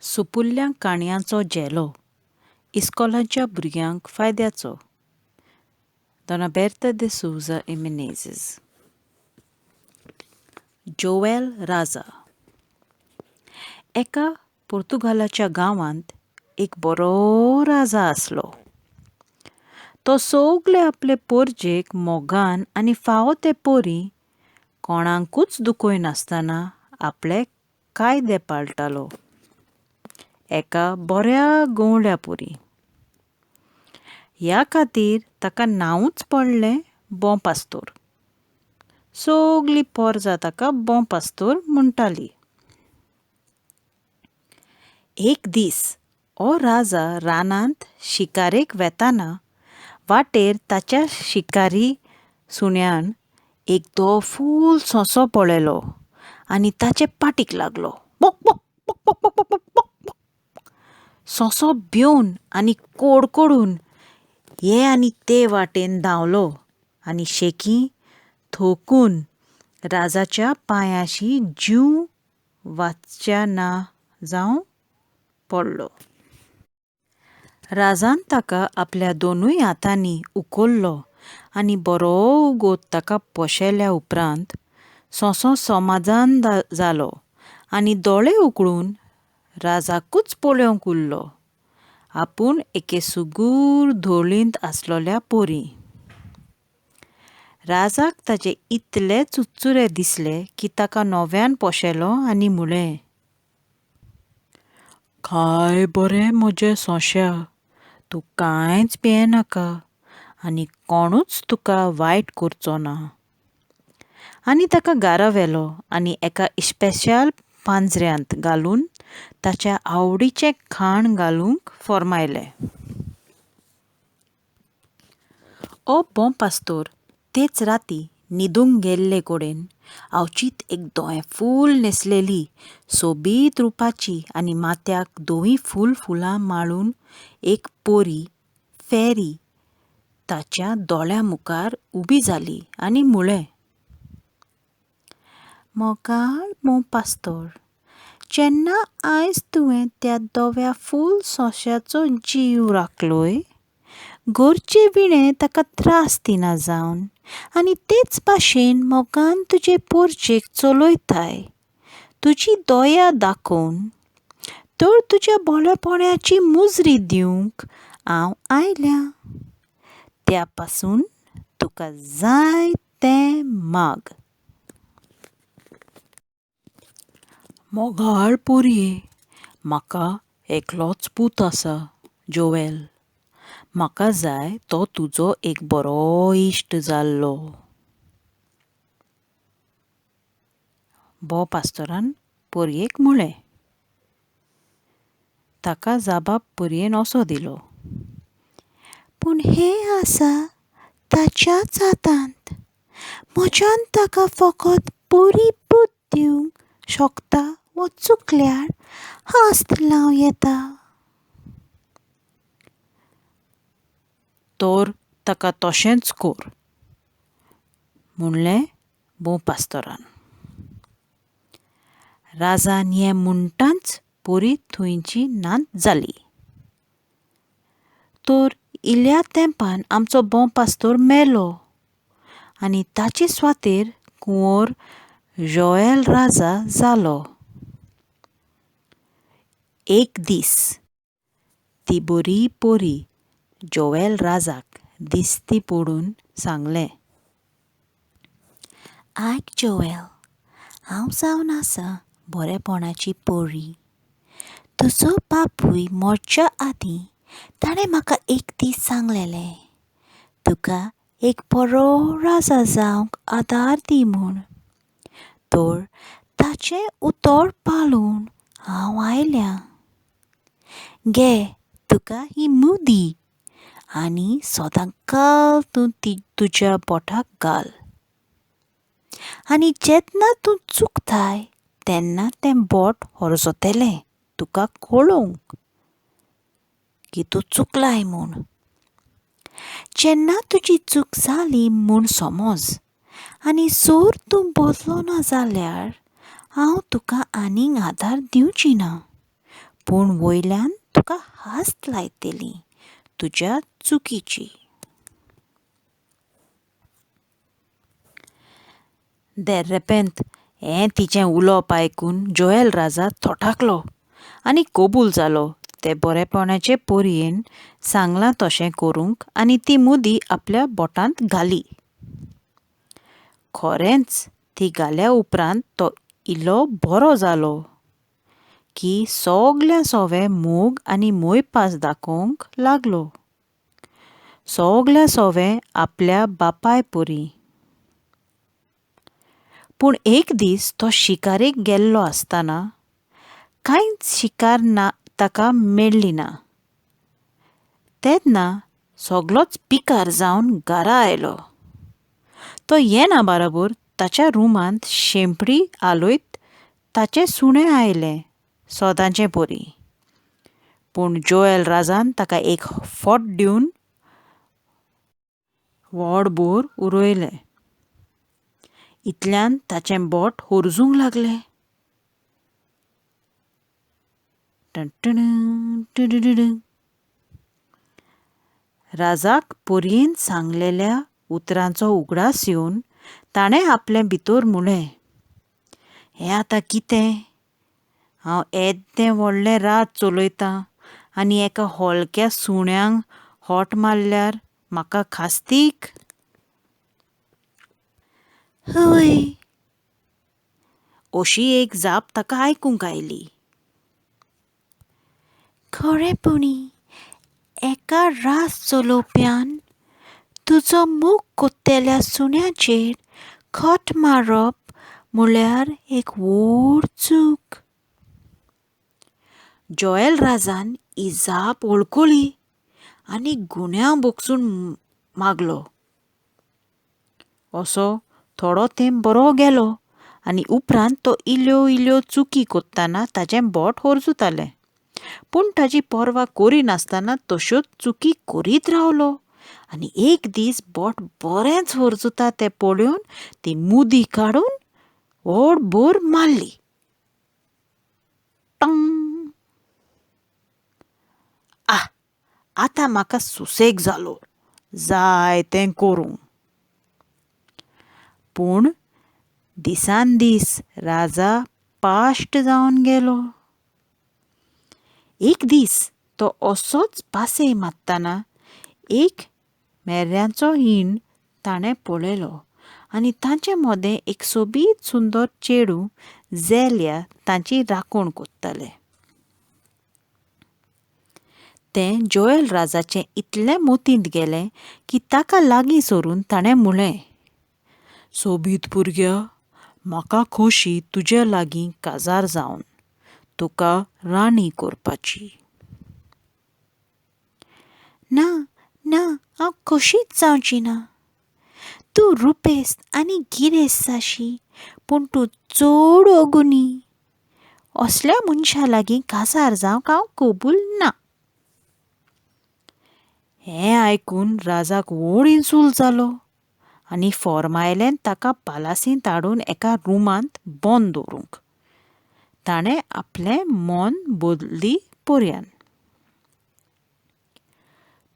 सुपुल्ल्या काणयांचो जेलो इस्कोलाच्या भुरग्यांक फायद्याचो. Dona Berta de Souza e Menezes. Joel Raja. एका पोर्तुगालाच्या गांवांत एक बरो राजा आसलो. तो सगळे आपले पोरजेक मोगान आनी फावो ते पोरी कोणाकूच दुखोयनासतना आपले कायदे पाळटालो. एका बऱ्या गवळ्या पोरी. ह्या खातीर ताका नांवूच पडलें बोंपास्तोर. सगळीं पोरजां ताका बोंपास्तोर म्हणटालीं. एक दीस हो राजा रानांत शिकारेक वेताना वाटेर ताच्या शिकारी सुण्यान एक दोफूल सोंसो पळयलो आनी ताचे पाटीक लागलो. बोक बोक बोक बोक बोक बोक बोक बोक. सोंसो भिवन आनी कोडकोडून हे आनी ते वाटेन धांवलो आनी शेकी थोकून राजाच्या पांयाशी जीव वाचच्या ना जावन पडलो. राजान ताका आपल्या दोनूय हातांनी उखल्लो आनी बरो उगोत ताका पोशेल्या उपरांत सोंसो समाधान जालो आनी दोळे उगडून राजाकूच पळोवंक उरलो. आपूण एके सुगूर धोळींत आसलोल्या पोरी. राजाक ताचे इतले चुचुरे दिसले की ताका नव्यान पोशेलो आनी म्हळें, काय बरें म्हजें सोंश्या, तूं कांयच भियेनाका आनी कोणूच तुका वायट करचो ना. आनी ताका घरा व्हेलो आनी एका इस्पेशल पांजऱ्यांत घालून ताच्या आवडीचें खाण घालूंक फर्मायलें. हो बोंपास्तोर तेच राती न्हिदूंक गेल्ले कडेन आवचीत एक दोळेफूल न्हेसलेली सोबीत रुपाची आनी माथ्याक धवीं फुलां माळून एक पोरी फेरी ताच्या दोळ्या मुखार उबी जाली आनी म्हळें, मोगाळ बोंपास्तोर, जेन्ना आयज तुवें त्या धव्या फूल सोंश्याचो जीव राखलोय, घरचे विणे ताका त्रास दिना जावन आनी तेच भाशेन मोगान तुजे पोरचेक चलयताय, तुजी दया दाखोवन, तर तुज्या भोळेपणाची मुजरी दिवंक हांव आयल्यां. त्या पासून तुका जाय तें माग. मोगाळ पोरये, म्हाका एकलोच पूत आसा, जोएल. म्हाका जाय तो तुजो एक बरो इश्ट जाल्लो. बोंपास्तोरान पोरयेक म्हळें. ताका जापाक पोरयेन असो दिलो, पूण हें आसा ताच्याच हातांत. म्हज्यान ताका फकत बरी पूत दिवंक शकता वो चुकल्यार हास्त लावं येता. तर ताका तशेंच कर, म्हणलें बोंपास्तोरान. राजान हें म्हणटाच पोरी थंयची नाच जाली. तर इल्ल्या तेंपान आमचो बोंपास्तोर मेलो आनी ताचे सुवातेर कुंवर जोएल राजा जालो. एक दीस ती बरी पोरी जोएल राजाक दिश्टी पडून सांगलें, आयक जोएल, हांव जावन आसा बरेपणाची पोरी. तुजो बापूय मरच्या आदीं ताणें म्हाका एक दीस सांगलेलें, तुका एक बरो राजा जावंक आदार दी म्हूण. तर ताचें उतर पाळून हांव आयल्यां. घे तुका ही मुदी आनी सदांकाल तूं ती तुज्या बोटाक घाल. आनी जेन्ना तूं चुकताय तेन्ना तें बोट हरजतलें तुका कळोवंक की तूं चुकलाय म्हूण. जेन्ना तुजी चूक जाली म्हूण समज आनी जर तूं बदलो ना जाल्यार हांव तुका आनीक आदार दिवची ना, पूण वयल्यान तुका हास्त लायतली तुज्या चुकीची. देर्रेपेंत हें तिचें उलोवप आयकून जोएल राजा थोठाकलो आनी कबूल जालो ते बरेपणाचे पोरयेन सांगलां तशें करूंक आनी ती मुदी आपल्या बोटांत घाली. खरेंच ती घाल्या उपरांत तो इल्लो बरो जालो की सोगल्या सोवे मोग आनी मोयपास दाखोवंक लागलो. सोगल्या सोवे आपल्या बापाय पोरी. पूण एक दीस तो शिकारेक गेल्लो आसतना कांयच शिकार ताका मेळ्ळी ना. तेन्ना सोगलोच पिकार जावन घरा आयलो. तो येना बाराबर ताच्या रुमांत शेंपडी आलोयत ताचें सुणें आयलें सोदांचें पोरी. पूण जोएल राजान ताका एक फोट दिवन वोडभर उडयलें. इतल्यान ताचें बोट होरजूंक लागलें. राजाक पोरयेन सांगलेल्या उतरांचो उगडास येवन ताणें आपले भितर म्हणलें, हें आतां कितें? हांव येदें व्हडलें राज चलयतां आनी एका हलक्या सुण्यांक होट मारल्यार म्हाका खास्तीक? हय, अशी एक जाप ताका आयकूंक आयली. खरेपणी एका राज चलोवप्यान तुजो मूग कोत्तेल्या सुण्याचेर खोट मारप म्हळ्यार एक व्हड चूक. जोएल राजान ही जाप वळखली आनी गुन्यांव बोगसून मागलो. असो थोडो तेंप बरो गेलो आनी उपरांत तो इल्ल्यो इल्ल्यो चुकी कोत्ताना ताचें बोट होरजुतालें. पूण ताची पर्वा करिनासतना तश्योच चुकी करीत रावलो आनी एक दीस बोट बरेंच होरजुता तें पळोवन ती मुदी काडून वोडभर मारली. टंग! आतां म्हाका सुसेग जालो जाय तें करूंक. पूण दिसान दीस राजा पाश्ट जावन गेलो. एक दीस तो असोच पासय मारतना एक मेर्यांचो हिंड ताणें पळयलो आनी तांचे मदें एक सोबीत सुंदर चेडूं झेल्या तांची राखण कोत्तालें. तें जोएल राजाचें इतलें मोतींत गेलें की ताका लागीं सरून ताणें म्हणलें, सोबीत भुरग्या, म्हाका खोशी तुज्या लागीं काजार जावन तुका राणी करपाची. ना ना, हांव कशींच जावची ना. तूं रुपेस्त आनी गिरेस्त जाशी पूण तूं चड अगुणी. असल्या मनशा लागीं काजार जावंक हांव कबूल ना. हें आयकून राजाक व्हड इन्सुल्ट जालो आनी फॉर्मायलेन ताका पालासींत हाडून एका रुमांत बंद दवरूंक. ताणें आपलें मन बदली पर्यान.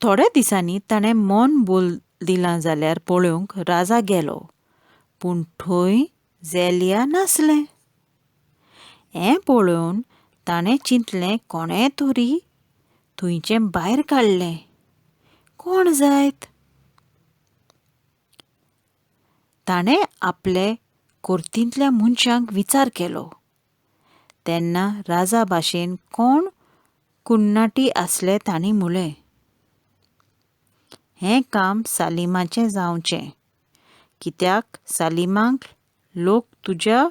थोड्या दिसांनी ताणें मन बदलिलां जाल्यार पळोवंक राजा गेलो पूण थंय झेलिया नासलें. हें पळोवन ताणें चिंतलें कोणें तरी थंयचें भायर काडलें. कोण जायत? ताणें आपले कुर्तींतल्या मनशांक विचार केलो. तेन्ना राजा भाशेन कोण कुन्नाटी आसले तांणी म्हणलें, हें काम सालिमाचें जावचें कित्याक सालिमाक लोक तुज्या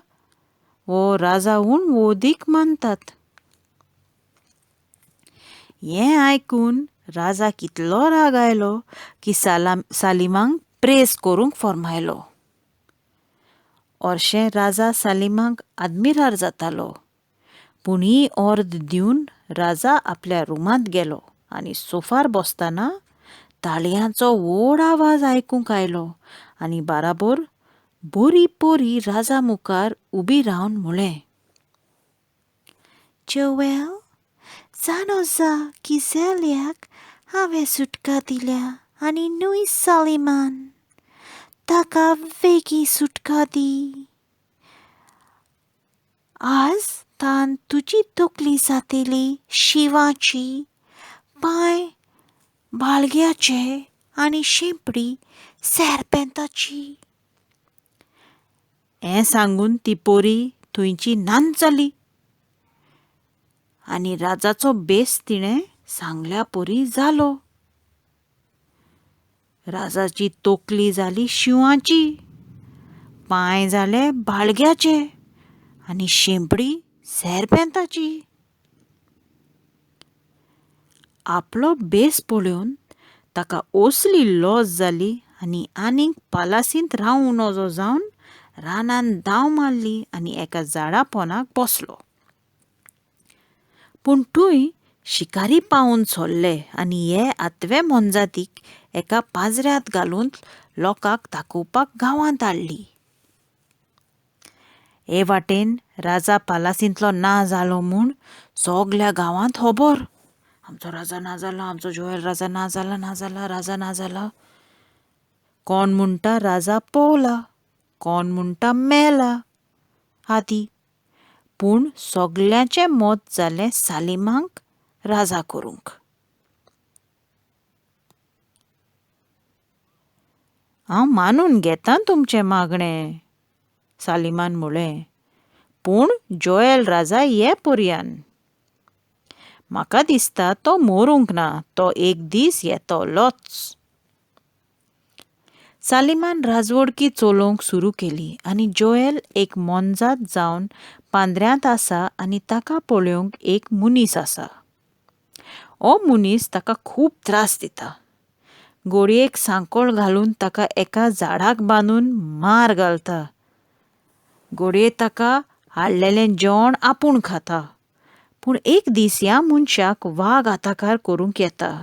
वो राजाहून वोदीक मानतात. हें आयकून राजाक इतलो राग आयलो की सालिमाक प्रेस करूंक फॉर्मायलो. हरशें राजा सालिमाक आदमिरार जातालो. पूण ही अर्द दिवन राजा आपल्या रुमांत गेलो आनी सोफार बसतना ताळयांचो व्हड आवाज आयकूंक आयलो आनी बाराबर बरी पोरी राजा मुखार उबी रावन म्हणलें, जोएल, जाणो जा की झेल्याक हांवें सुटका दिल्या आनी न्हय सालिमान. ताका वेगळी सुटका दी. आज तान तुजी तकली जातली शिवाची, पांय बाळग्याचे आनी शेंपडी सेर्पेंताची. हें सांगून ती पोरी थंयची नांचली आनी राजाचो बेस तिणें सांगल्या परी जालो. राजाची तकली जाली शिवाची, पांय जाले बाळग्याचे आनी शेंपडी सेर्पेंताची. आपलो बेस पळोवन ताका असली लज जाली आनी आनीक पालासींत रावूं नजो जावन रानांत धांव मारली आनी एका झाडा पोंदाक बसलो. पूण थंय शिकारी पावून सोरले आनी हे आतवे मोनजातीक एका पाजऱ्यांत घालून लोकांक दाखोवपाक गांवांत हाडली. हे वाटेन राजा पालासींतलो ना जालो म्हूण सगल्या गांवांत खबर. आमचो राजा ना जाला, आमचो जोएल राजा ना जाला, राजा ना जाला. कोण म्हणटा राजा पोवला, कोण म्हणटा मेला आदी. पूण सगल्यांचें मत जालें सालिमाक राजा करूंक. हांव मानून घेतां तुमचें मागणें, सालिमान म्हळें, पूण जोएल राजा हे पर्यान. म्हाका दिसता तो मरूंक ना, तो एक दीस येतलोच. सालिमान राजवडकी चलोवंक सुरू केली आनी जोएल एक मोनजात जावन पांद्र्यांत आसा आनी ताका पळोवंक एक मनीस आसा. हो मनीस ताका खूब त्रास दिता. गोडयेक सांकोळ घालून ताका एका झाडाक बांदून मार घालता. गोडये ताका हाडलेलें जेवण आपूण खाता. पूण एक दीस ह्या मनशाक वाग आताकार करूंक येता.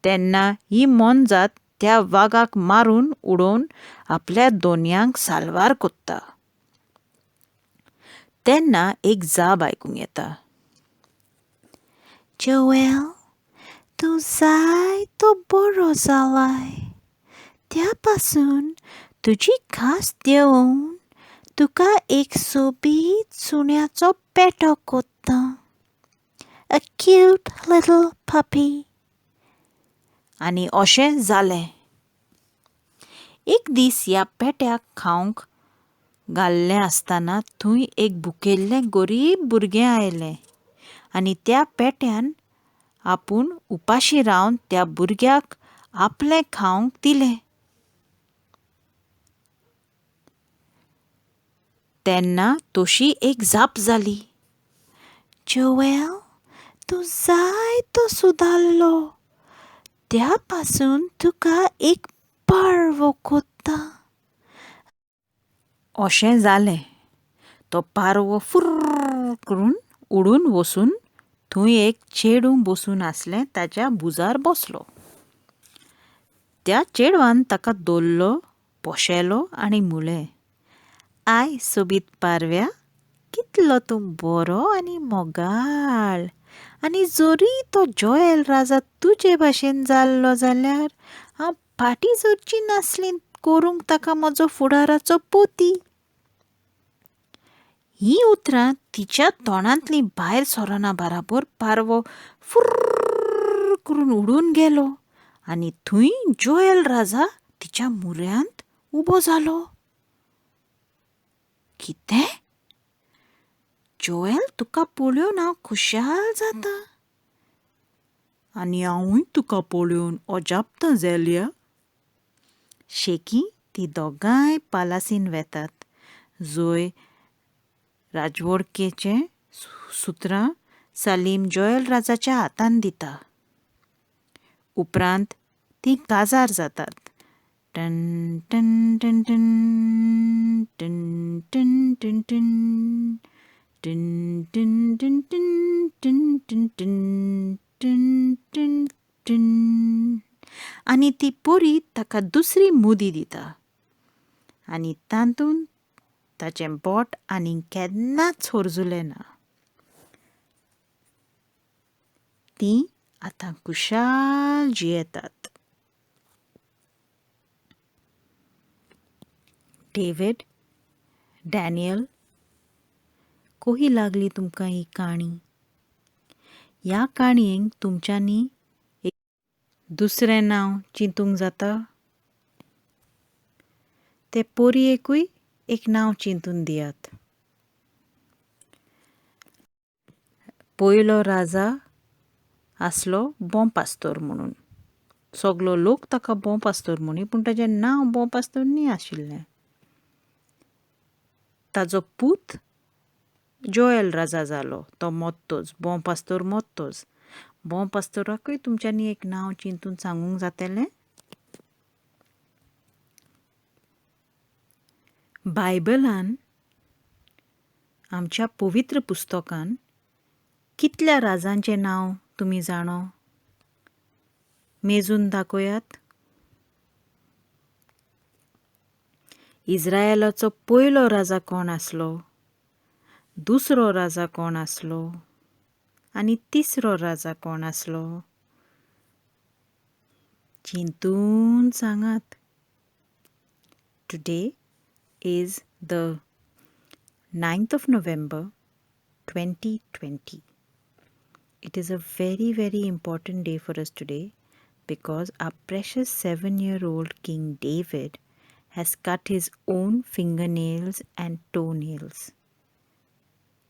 तेन्ना ही मोनजात त्या वागाक मारून उडोवन आपल्या दोनयांक साल्वार कोत्ता. तेन्ना एक जाप आयकूंक येता. जोएल, तूं जायतो बरो जालाय. त्या पासून तुजी खास देंवोवन तुका एक सोबीत सुण्याचो पेटो कोत्ता. A cute little puppy. आनी अशें जालें. एक दीस ह्या पेट्याक खावंक घाल्लें आसतना थंय एक भुकेल्लें गरीब भुरगें आयलें आनी त्या पेट्यान आपूण उपाशी रावन त्या भुरग्याक आपलें खावंक दिलें. तेन्ना तशी एक जाप जाली. जोएल, तूं जायतो सुदारलो. त्या पासून तुका एक पारवो कोत्ता. अशें जालें. तो पारवो फुर्र करून उडून वचून थंय एक चेडूं बसून आसलें ताच्या भुजार बसलो. त्या चेडवान ताका धरलो, पोशेलो आनी म्हळें, आय सोबीत पारव्या, कितलो तूं बरो आनी मोगाळ. आनी जरी तो जोएल राजा तुजे भाशेन जाल्लो जाल्यार हांव फाटीं सरची नासली करूंक ताका म्हजो फुडाराचो पोती. ही उतरां तिच्या तोंडांतलीं भायर सरोना बराबर पारवो फुर्र करून उडून गेलो आनी थंय जोएल राजा तिच्या मुऱ्यांत उबो जालो. कितें? जोएल, तुका पळोवन हांव खुशाल जातां. आनी हांवूय तुका पळोवन अजापतां झेल्या. शेकी तीं दोगांय पालासीन वेतात, जंय राजवडकेचें सुत्रां सालीम जोएल राजाच्या हातान दिता. उपरांत तीं काजार जातात. टन टन टन टन टन टन टन टन टन टन टन टन टन टन टन टन टन आनी ती पोरी ताका दुसरी मुदी दिता आनी तातूंत ताचें बोट आनी केन्नाच होरजुलें ना. तीं आतां खुशाल जियेतात. डेव्हिड, डॅनियल, कशी लागली तुमकां ही काणी? ह्या काणयेक तुमच्यांनी एक दुसरें नांव चिंतूंक जाता? ते पोरयेकूय एक नांव चिंतून दियात. पयलो राजा आसलो बोंपास्तोर म्हणून. सगलो लोक ताका बोंपास्तोर म्हणी, पूण ताचें नांव बोंपास्तोर न्ही आशिल्लें. ताजो पूत जोएल राजा जालो. तो मोत्तोच, बोंपास्तोर मोत्तोच. बोंपास्तोराकूय तुमच्यांनी एक नांव चिंतून सांगूंक जातलें? बायबलान, आमच्या पवित्र पुस्तकान कितल्या राजांचें नांव तुमी जाणो? मेजून दाखयात. इज्रायेलाचो पयलो राजा कोण आसलो? दुसरो राजा कोण आसलो? आनी तिसरो राजा कोण आसलो? चिंतून सांगात. Today is the 9th of November 2020. It is a very, very important day for us today because our precious 7-year-old King David has cut his own fingernails and toenails.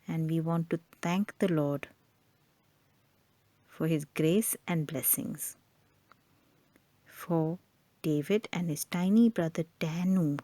And we want to thank the Lord for his grace and blessings. For David and his tiny brother Danu,